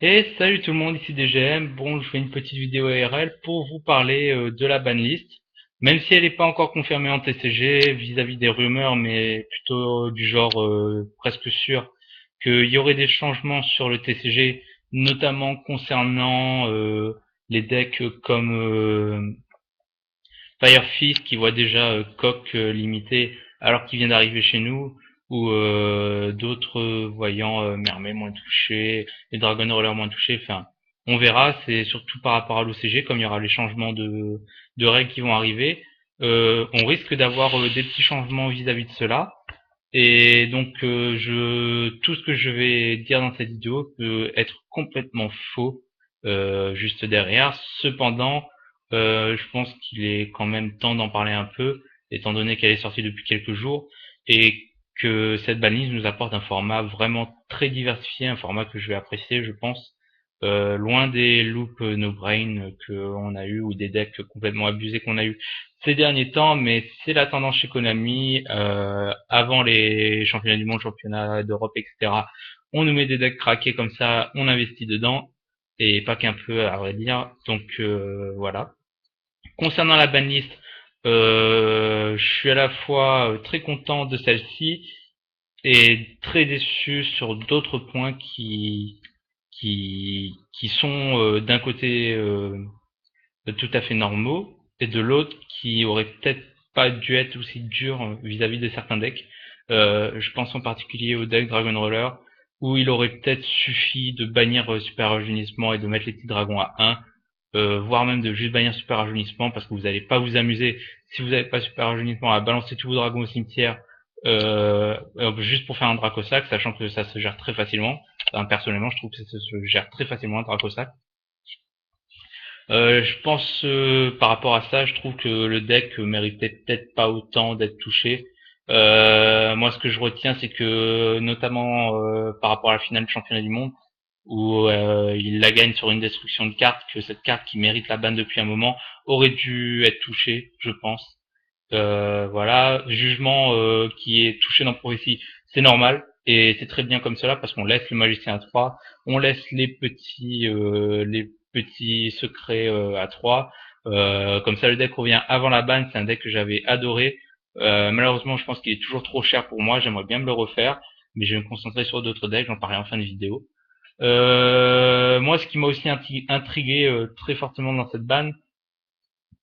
Et salut tout le monde, ici DGM. Bon, je fais une petite vidéo ARL pour vous parler de la banlist. Même si elle n'est pas encore confirmée en TCG vis-à-vis des rumeurs, mais plutôt du genre presque sûr qu'il y aurait des changements sur le TCG, notamment concernant les decks comme Firefist qui voit déjà Coq limité alors qu'il vient d'arriver chez nous, ou d'autres voyant Mermaid moins touché, les Dragon Roller moins touchés, enfin on verra, c'est surtout par rapport à l'OCG, comme il y aura les changements de règles qui vont arriver, on risque d'avoir des petits changements vis-à-vis de cela, et donc tout ce que je vais dire dans cette vidéo peut être complètement faux juste derrière. Cependant, je pense qu'il est quand même temps d'en parler un peu, étant donné qu'elle est sortie depuis quelques jours et que cette banlist nous apporte un format vraiment très diversifié, un format que je vais apprécier, je pense. Loin des loops no brain qu'on a eu ou des decks complètement abusés qu'on a eu ces derniers temps, mais c'est la tendance chez Konami. Avant les championnats du monde, championnats d'Europe, etc., on nous met des decks craqués comme ça, on investit dedans, et pas qu'un peu, à vrai dire. Donc voilà. Concernant la banlist, je suis à la fois très content de celle-ci et très déçu sur d'autres points qui sont d'un côté tout à fait normaux, et de l'autre qui aurait peut-être pas dû être aussi dur vis-à-vis de certains decks. Je pense en particulier au deck Dragon Roller, où il aurait peut-être suffi de bannir Super Rajeunissement et de mettre les petits dragons à 1, voire même de juste bannir Super Rajeunissement, parce que vous n'allez pas vous amuser, si vous n'avez pas Super Rajeunissement, à balancer tous vos dragons au cimetière, juste pour faire un Dracosac, sachant que ça se gère très facilement. Enfin, personnellement, je trouve que ça se gère très facilement un Dracosac. Je pense par rapport à ça, je trouve que le deck méritait peut-être pas autant d'être touché. Moi, ce que je retiens, c'est que notamment par rapport à la finale du championnat du monde, où il la gagne sur une destruction de carte, que cette carte qui mérite la banne depuis un moment aurait dû être touchée, je pense. Voilà, jugement qui est touché dans Prophétie, c'est normal. Et c'est très bien comme cela parce qu'on laisse le magicien à 3, on laisse les petits secrets à 3. Comme ça le deck revient avant la banne, c'est un deck que j'avais adoré. Malheureusement je pense qu'il est toujours trop cher pour moi, j'aimerais bien me le refaire, mais je vais me concentrer sur d'autres decks, j'en parlerai en fin de vidéo. Moi ce qui m'a aussi intrigué très fortement dans cette banne,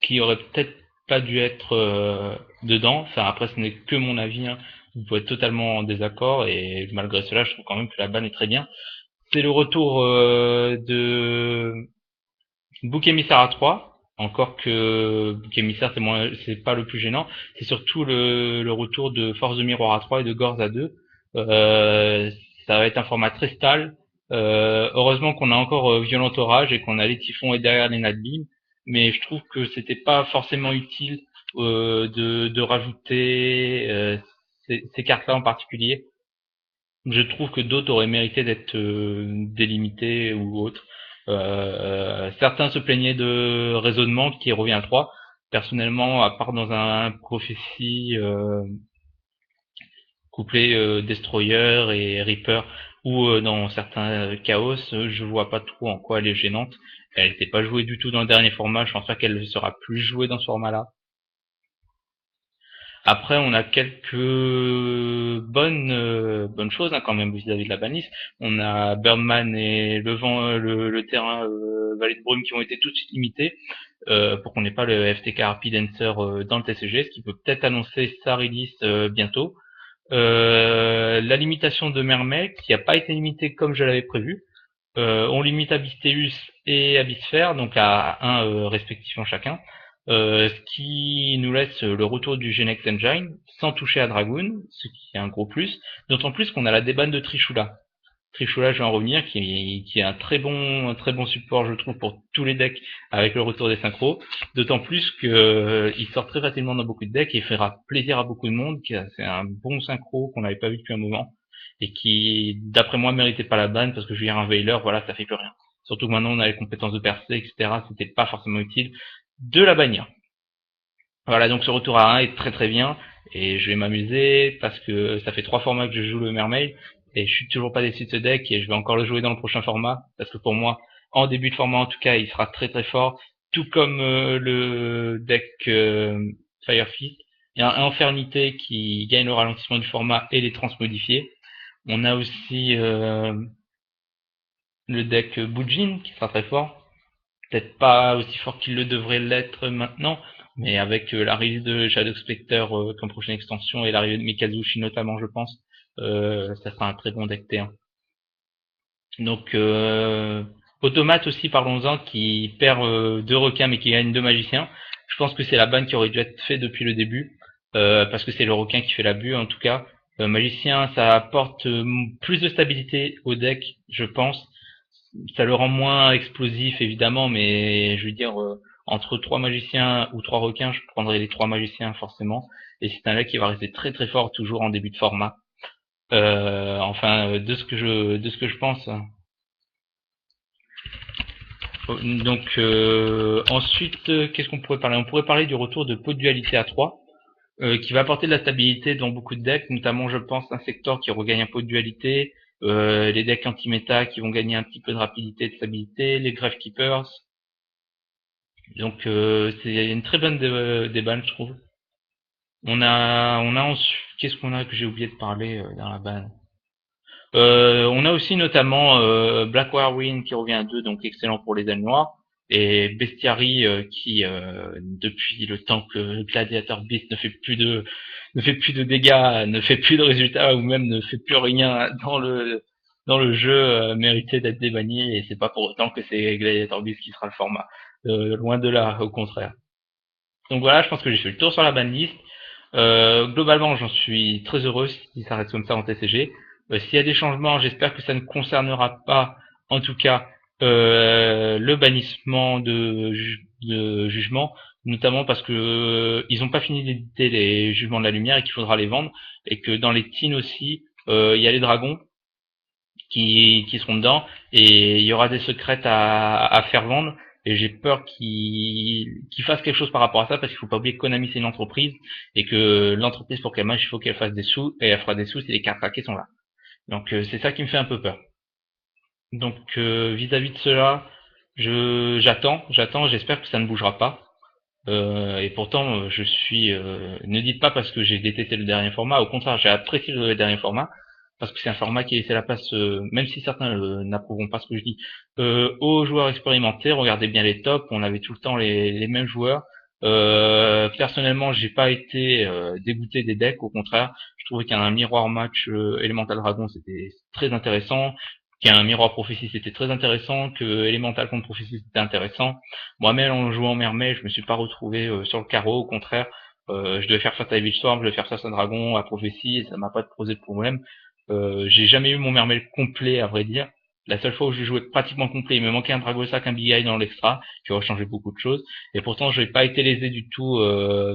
qui aurait peut-être pas dû être dedans. Enfin, après, ce n'est que mon avis, hein. Vous pouvez être totalement en désaccord, et malgré cela, je trouve quand même que la banne est très bien. C'est le retour de Bouc émissaire à 3. Encore que Bouc émissaire, c'est pas le plus gênant. C'est surtout le retour de Force de Miroir à 3 et de Gorz à 2. Euh, Ça va être un format très stable. Heureusement qu'on a encore Violent Orage et qu'on a les Typhons et derrière les Nightbeam. Mais je trouve que c'était pas forcément utile de rajouter ces cartes-là en particulier. Je trouve que d'autres auraient mérité d'être délimités ou autres. Certains se plaignaient de raisonnement qui revient à 3. Personnellement, à part dans un prophétie couplé Destroyer et Reaper, ou dans certains Chaos, je vois pas trop en quoi elle est gênante. Elle n'était pas jouée du tout dans le dernier format, je pense pas qu'elle sera plus jouée dans ce format-là. Après, on a quelques bonnes choses hein, quand même vis-à-vis de la banlist. On a Birdman et le vent, le terrain Vallée de Brume qui ont été tout de suite limités pour qu'on n'ait pas le FTK Harpy Dancer dans le TCG, ce qui peut peut-être annoncer sa release bientôt. La limitation de Mermel qui n'a pas été limitée comme je l'avais prévu. On limite Abystéus et Abysphère, donc à 1 respectivement chacun. Ce qui nous laisse le retour du Genex Engine sans toucher à Dragoon, ce qui est un gros plus. D'autant plus qu'on a la débanne de Trishula. Trishula, je vais en revenir, qui est un très bon support, je trouve, pour tous les decks avec le retour des synchros. D'autant plus que il sort très facilement dans beaucoup de decks et fera plaisir à beaucoup de monde. C'est un bon synchro qu'on n'avait pas vu depuis un moment et qui, d'après moi, méritait pas la banne parce que je veux dire un Veiler, voilà, ça fait plus rien. Surtout que maintenant on a les compétences de percée, etc. C'était pas forcément utile de la bannir. Voilà, donc ce retour à 1 est très très bien et je vais m'amuser parce que ça fait 3 formats que je joue le Mermaid et je suis toujours pas déçu de ce deck et je vais encore le jouer dans le prochain format parce que pour moi, en début de format en tout cas, il sera très très fort, tout comme le deck Fire Fist. Il y a un Infernité qui gagne le ralentissement du format et les trans modifiés. On a aussi le deck Bujin qui sera très fort. Peut-être pas aussi fort qu'il le devrait l'être maintenant, mais avec l'arrivée de Shadow Spectre comme prochaine extension et l'arrivée de Mikazushi notamment, je pense, ça sera un très bon deck T1. Donc Automate aussi, parlons-en, qui perd 2 requins mais qui gagne 2 magiciens. Je pense que c'est la banne qui aurait dû être faite depuis le début, parce que c'est le requin qui fait l'abus en tout cas. Magicien, ça apporte plus de stabilité au deck, je pense. Ça le rend moins explosif évidemment, mais je veux dire entre 3 magiciens ou 3 requins, je prendrais les 3 magiciens forcément. Et c'est un deck qui va rester très très fort toujours en début de format. Enfin, de ce que je pense. Donc ensuite, qu'est-ce qu'on pourrait parler? On pourrait parler du retour de Pot de Dualité à 3, qui va apporter de la stabilité dans beaucoup de decks, notamment je pense Insector qui regagne un Pot de Dualité, les decks anti-méta qui vont gagner un petit peu de rapidité et de stabilité, les Gravekeepers. Donc c'est une très bonne débanne, je trouve. On a ensuite, qu'est-ce qu'on a que j'ai oublié de parler dans la banne? On a aussi notamment Black Warwind qui revient à 2, donc excellent pour les ailes noires, et Bestiary qui, depuis le temps que Gladiator Beast ne fait plus de dégâts, ne fait plus de résultats ou même ne fait plus rien dans le jeu, méritait d'être débanni, et c'est pas pour autant que c'est Gladiator Beast qui sera le format. Loin de là, au contraire. Donc voilà, je pense que j'ai fait le tour sur la banlist. Globalement, j'en suis très heureux si ça reste comme ça en TCG. S'il y a des changements, j'espère que ça ne concernera pas, en tout cas, le bannissement de jugement, notamment parce que ils n'ont pas fini d'éditer les jugements de la lumière et qu'il faudra les vendre, et que dans les teens aussi, il y a les dragons qui seront dedans, et il y aura des secrets à faire vendre, et j'ai peur qu'ils fassent quelque chose par rapport à ça, parce qu'il faut pas oublier que Konami c'est une entreprise, et que l'entreprise pour qu'elle marche, il faut qu'elle fasse des sous, et elle fera des sous si les cartes paquets sont là. Donc c'est ça qui me fait un peu peur. Donc vis-à-vis de cela, j'attends, j'espère que ça ne bougera pas. Et pourtant, je suis. Ne dites pas parce que j'ai détesté le dernier format. Au contraire, j'ai apprécié le dernier format parce que c'est un format qui laissait la place, même si certains n'approuveront pas ce que je dis, aux joueurs expérimentés. Regardez bien les tops, on avait tout le temps les mêmes joueurs. Personnellement, j'ai pas été dégoûté des decks. Au contraire, je trouvais qu'un miroir match Elemental Dragon c'était très intéressant. Qu'un miroir prophétie c'était très intéressant, que Elemental contre prophétie c'était intéressant. Moi-même, en jouant Mermaid, je me suis pas retrouvé sur le carreau, au contraire, je devais faire face à Evil Storm, je devais faire face à Dragon, à Prophétie, et ça m'a pas posé de problème. J'ai jamais eu mon Mermaid complet, à vrai dire. La seule fois où je jouais pratiquement complet, il me manquait un Dragosac, un Big Eye dans l'extra, qui aurait changé beaucoup de choses. Et pourtant, je n'ai pas été lésé du tout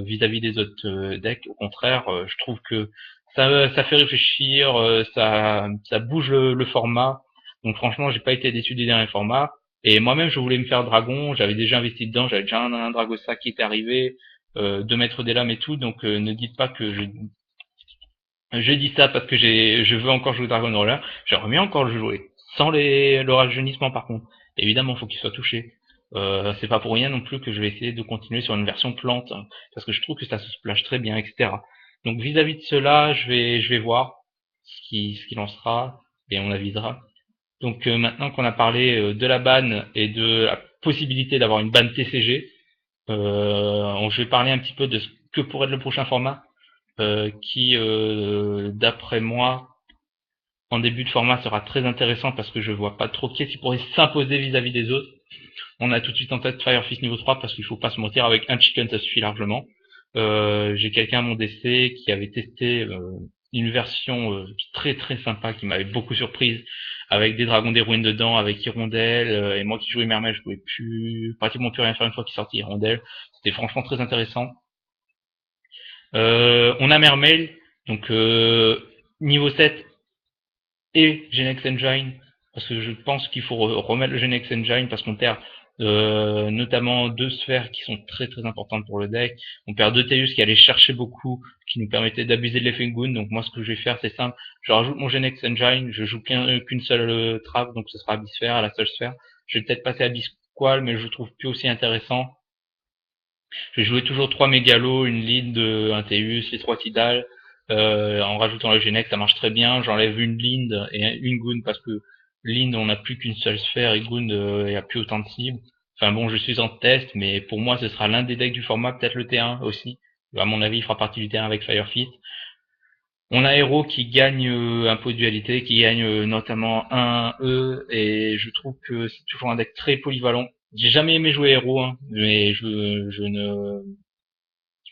vis-à-vis des autres decks. Au contraire, je trouve que ça fait réfléchir, ça bouge le format. Donc franchement, j'ai pas été déçu des derniers formats. Et moi-même, je voulais me faire dragon, j'avais déjà investi dedans, j'avais déjà un Dragosac qui était arrivé, 2 mètres des lames et tout, donc ne dites pas que je dis ça parce que je veux encore jouer Dragon Roller, j'aimerais bien encore le jouer, sans le rajeunissement par contre. Évidemment, il faut qu'il soit touché. C'est pas pour rien non plus que je vais essayer de continuer sur une version plante, hein, parce que je trouve que ça se splash très bien, etc. Donc vis-à-vis de cela, je vais voir ce qu'il en sera, et on avisera. Donc maintenant qu'on a parlé de la banne et de la possibilité d'avoir une banne TCG, je vais parler un petit peu de ce que pourrait être le prochain format, qui, d'après moi, en début de format sera très intéressant parce que je vois pas trop qui est-ce qui pourrait s'imposer vis-à-vis des autres. On a tout de suite en tête Fire Fist niveau 3 parce qu'il faut pas se mentir, avec un chicken ça suffit largement. J'ai quelqu'un à mon DC qui avait testé une version très très sympa qui m'avait beaucoup surprise, avec des dragons des ruines dedans, avec Hirondelle, et moi qui jouais Mermaid, je pouvais pratiquement plus rien faire une fois qu'il sortait Hirondelle. C'était franchement très intéressant. On a Mermaid, donc niveau 7 et Genex Engine, parce que je pense qu'il faut remettre le Genex Engine parce qu'on perd notamment 2 sphères qui sont très très importantes pour le deck. On perd 2 Teus qui allaient chercher beaucoup, qui nous permettait d'abuser de l'effet Goon. Donc moi, ce que je vais faire, c'est simple. Je rajoute mon Genex Engine, je joue qu'une seule trap, donc ce sera Abyssphère, à la seule sphère. Je vais peut-être passer à Bisqual, mais je le trouve plus aussi intéressant. Je vais jouer toujours 3 mégalos, une lead, un Teus, les 3 Tidal, en rajoutant le Genex, ça marche très bien. J'enlève une Lind et une Goon parce que Lind, on n'a plus qu'une seule sphère et Goon, il n'y a plus autant de cibles. Enfin bon, je suis en test, mais pour moi, ce sera l'un des decks du format, peut-être le T1 aussi. À mon avis, il fera partie du T1 avec Firefist. On a Hero qui gagne un pot de dualité, qui gagne notamment un E, et je trouve que c'est toujours un deck très polyvalent. J'ai jamais aimé jouer Hero, hein, mais je ne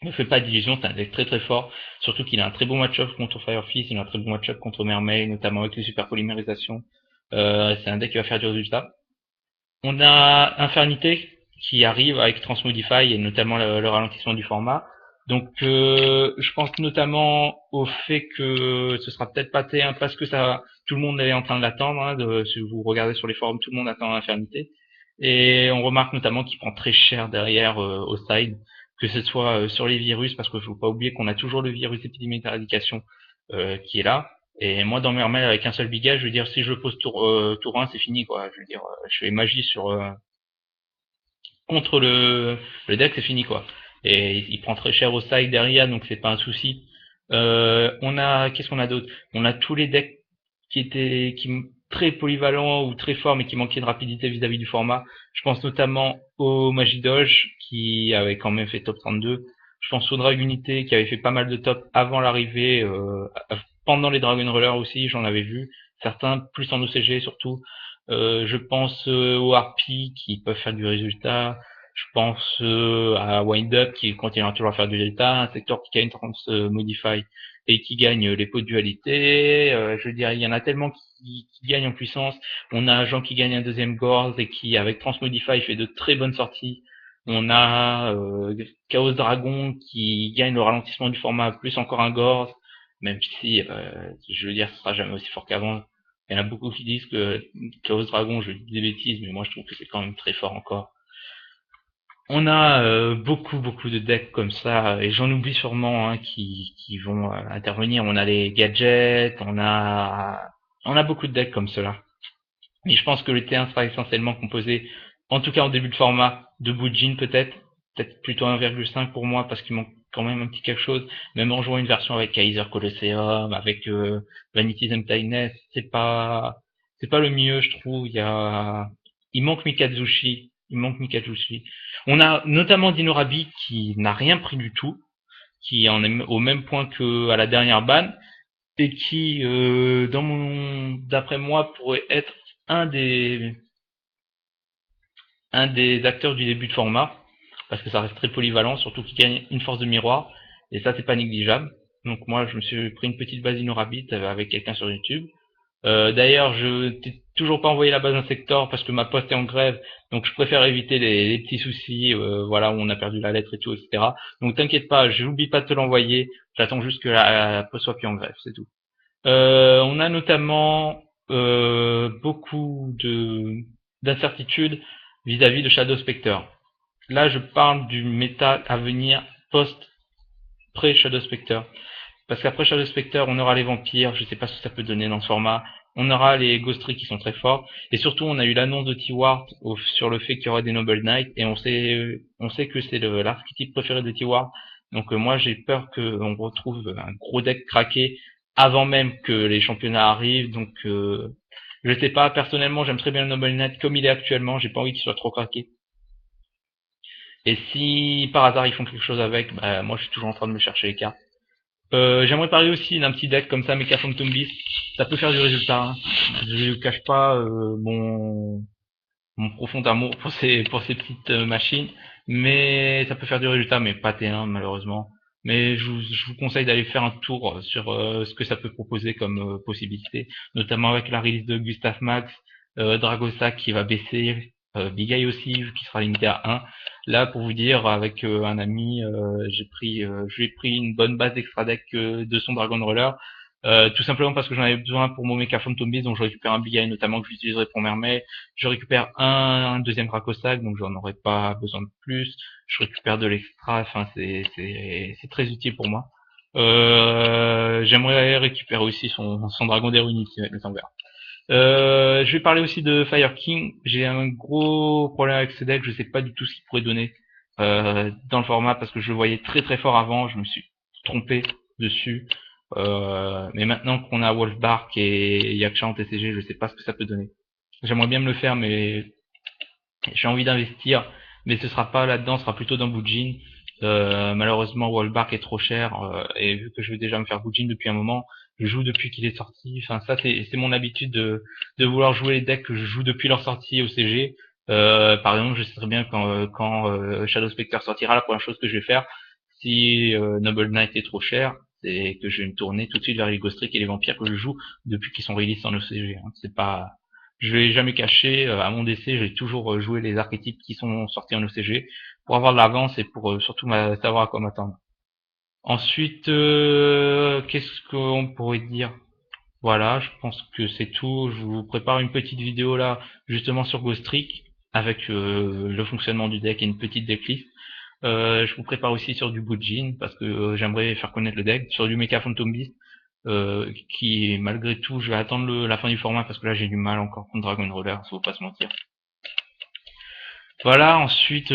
me fais pas d'illusions, c'est un deck très très fort, surtout qu'il a un très bon match-up contre Firefist, il a un très bon match-up contre Mermaid, notamment avec les super polymérisations. C'est un deck qui va faire du résultat. On a Infernité qui arrive avec Transmodify et notamment le ralentissement du format. Donc je pense notamment au fait que ce sera peut-être pas T1 parce que ça tout le monde est en train de l'attendre, hein, si vous regardez sur les forums, tout le monde attend Infernité. Et on remarque notamment qu'il prend très cher derrière au side, que ce soit sur les virus, parce qu'il faut pas oublier qu'on a toujours le virus épidémique d'éradication qui est là. Et moi, dans Mermaid, avec un seul biga, je veux dire, si je le pose tour 1, c'est fini, quoi. Je veux dire, je fais magie contre le deck, c'est fini, quoi. Et il prend très cher au side derrière, donc c'est pas un souci. Qu'est-ce qu'on a d'autre? On a tous les decks très polyvalents ou très forts, mais qui manquaient de rapidité vis-à-vis du format. Je pense notamment au Magidoge, qui avait quand même fait top 32. Je pense au Dragunité, qui avait fait pas mal de top avant l'arrivée, pendant les Dragon Rollers aussi, j'en avais vu. Certains, plus en OCG surtout. Je pense aux Harpies qui peuvent faire du résultat. Je pense à Wind Up qui continuera toujours à faire du résultat. Un secteur qui gagne Modify et qui gagne les pots de dualité. Je veux dire, il y en a tellement qui gagnent en puissance. On a Jean qui gagne un deuxième Gorz et qui, avec Transmodify, fait de très bonnes sorties. On a Chaos Dragon qui gagne le ralentissement du format, plus encore un Gorz, même si, je veux dire, ce sera jamais aussi fort qu'avant. Il y en a beaucoup qui disent que Chaos Dragon, je dis des bêtises, mais moi je trouve que c'est quand même très fort encore. On a beaucoup de decks comme ça, et j'en oublie sûrement hein, qui vont intervenir. On a les gadgets, on a beaucoup de decks comme cela. Et je pense que le T1 sera essentiellement composé, en tout cas en début de format, de Bujin peut-être plutôt 1,5 pour moi parce qu'il manque quand même un petit quelque chose. Même en jouant une version avec Kaiser Colosseum, avec Vanity's Emptiness, c'est pas le mieux je trouve. Il manque Mikazushi, On a notamment Dinorabi qui n'a rien pris du tout, qui en est au même point que à la dernière ban et qui, d'après moi, pourrait être un des, un des acteurs du début de format, parce que ça reste très polyvalent, surtout qu'il gagne une force de miroir, et ça c'est pas négligeable. Donc moi je me suis pris une petite base Inorabit avec quelqu'un sur YouTube. D'ailleurs je t'ai toujours pas envoyé la base Insector parce que ma poste est en grève, donc je préfère éviter les petits soucis, voilà où on a perdu la lettre et tout, etc. Donc t'inquiète pas, je n'oublie pas de te l'envoyer, j'attends juste que la poste soit plus en grève, c'est tout. On a notamment beaucoup d'incertitudes vis-à-vis de Shadow Spectre. Là, je parle du méta à venir post-pré-Shadow Spectre. Parce qu'après Shadow Spectre, on aura les vampires, je sais pas ce que ça peut donner dans ce format. On aura les Ghostry qui sont très forts. Et surtout, on a eu l'annonce de T-Ward sur le fait qu'il y aurait des Noble Knights. Et on sait que c'est l'archétype préféré de T-Ward. Donc moi, j'ai peur qu'on retrouve un gros deck craqué avant même que les championnats arrivent. Donc je sais pas, personnellement, j'aime très bien le Noble Knight comme il est actuellement. J'ai pas envie qu'il soit trop craqué. Et si par hasard ils font quelque chose avec, bah, moi je suis toujours en train de me chercher les cartes. J'aimerais parler aussi d'un petit deck comme ça, Mecha Phantom Beast. Ça peut faire du résultat. Hein. Je ne cache pas mon profond amour pour ces petites machines, mais ça peut faire du résultat, mais pas T1 malheureusement. Mais je vous conseille d'aller faire un tour sur ce que ça peut proposer comme possibilité, notamment avec la release de Gustav Max, Dragosac qui va baisser, Big Eye aussi qui sera limité à 1. Là, pour vous dire, avec un ami, j'ai pris une bonne base d'extra deck de son Dragon Roller, tout simplement parce que j'en avais besoin pour mon Mecha Phantom Beast, donc je récupère un Big Eye notamment que j'utiliserai pour Mermaid. Je récupère un deuxième Dracosac, donc j'en aurais pas besoin de plus. Je récupère de l'extra, enfin c'est très utile pour moi. J'aimerais récupérer aussi son dragon des ruines ici avec le temps vert. Je vais parler aussi de Fire King. J'ai un gros problème avec ce deck. Je sais pas du tout ce qu'il pourrait donner dans le format parce que je le voyais très très fort avant. Je me suis trompé dessus. Mais maintenant qu'on a Wolfbark et Yaksha en TCG, je sais pas ce que ça peut donner. J'aimerais bien me le faire, mais j'ai envie d'investir. Mais ce sera pas là-dedans, ce sera plutôt dans Bujin. Malheureusement, Wolfbark est trop cher et vu que je veux déjà me faire Bujin depuis un moment, je joue depuis qu'il est sorti. Enfin, ça c'est mon habitude de vouloir jouer les decks que je joue depuis leur sortie au CG. Par exemple, je sais très bien quand Shadow Spectre sortira, la première chose que je vais faire, si Noble Knight est trop cher, c'est que je vais me tourner tout de suite vers les Ghost Trick et les vampires que je joue depuis qu'ils sont release en OCG. Hein. C'est pas, je vais jamais cacher. À mon décès, j'ai toujours joué les archétypes qui sont sortis en OCG pour avoir de l'avance et pour surtout savoir à quoi m'attendre. Ensuite, qu'est-ce qu'on pourrait dire? Voilà, je pense que c'est tout. Je vous prépare une petite vidéo là, justement sur Ghost Trick, avec le fonctionnement du deck et une petite decklist. Je vous prépare aussi sur du Bujin, parce que j'aimerais faire connaître le deck, sur du Mecha Phantom Beast, qui malgré tout, je vais attendre la fin du format, parce que là j'ai du mal encore contre Dragon Roller, faut pas se mentir. Voilà, ensuite,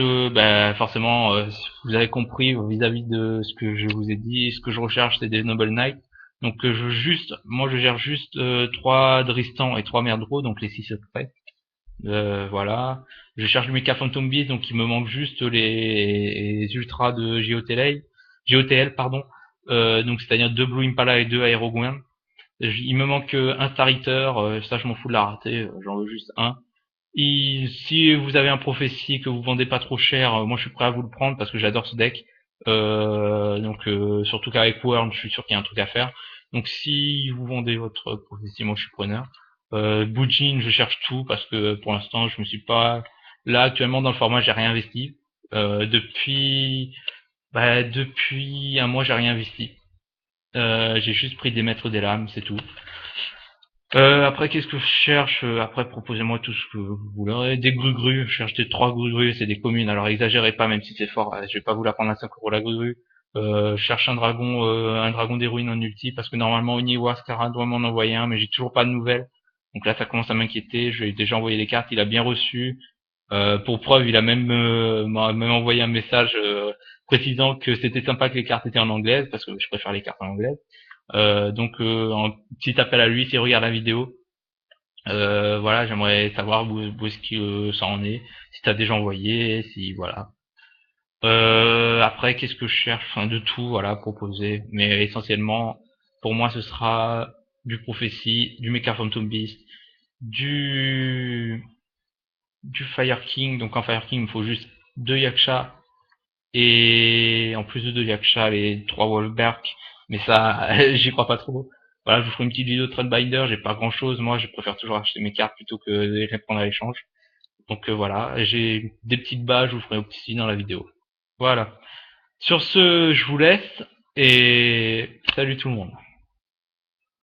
forcément, vous avez compris vis-à-vis de ce que je vous ai dit, ce que je recherche, c'est des Noble Knights. Donc, moi, je gère juste 3 Dristan et 3 Merdreau, donc les 6 secrets. Voilà. Je cherche du Mecha Phantom Beast, donc il me manque juste les ultras de GOTL, pardon. Donc, c'est-à-dire 2 Blue Impala et 2 Aerogwen. Il me manque un Star Eater, ça je m'en fous de la rater, j'en veux juste un. Et si vous avez un prophétie que vous vendez pas trop cher, moi je suis prêt à vous le prendre parce que j'adore ce deck. Surtout qu'avec Wurm, je suis sûr qu'il y a un truc à faire. Donc si vous vendez votre prophétie, moi je suis preneur. Bujin, je cherche tout parce que pour l'instant je me suis pas là actuellement dans le format, j'ai rien investi. Depuis un mois j'ai rien investi. J'ai juste pris des maîtres des lames, c'est tout. Après, qu'est-ce que je cherche? Après, proposez-moi tout ce que vous voulez. Des gru-gru, je cherche des 3 gru-gru, c'est des communes. Alors, exagérez pas, même si c'est fort. Je vais pas vous la prendre à 5 € la gru-gru. Je cherche un dragon des ruines en ulti, parce que normalement, Oniwa Skara doit m'en envoyer un, mais j'ai toujours pas de nouvelles. Donc là, ça commence à m'inquiéter. Je lui ai déjà envoyé les cartes, il a bien reçu. Pour preuve, il a m'a même envoyé un message précisant que c'était sympa que les cartes étaient en anglaise, parce que je préfère les cartes en anglais. Un petit appel à lui s'il regarde la vidéo. Voilà, j'aimerais savoir où est-ce que ça en est, si t'as déjà envoyé, si voilà. Après, qu'est-ce que je cherche? Enfin, de tout, voilà, proposer. Mais essentiellement, pour moi, ce sera du Prophecy, du Mecha Phantom Beast, du du Fire King. Donc en Fire King, il me faut juste 2 Yaksha et en plus de 2 Yaksha, les 3 Wolfberg. Mais ça, j'y crois pas trop. Voilà, je vous ferai une petite vidéo de Threadbinder, j'ai pas grand chose, moi je préfère toujours acheter mes cartes plutôt que de les prendre à l'échange. Donc voilà, j'ai des petites bases, je vous ferai aussi dans la vidéo. Voilà. Sur ce, je vous laisse et salut tout le monde.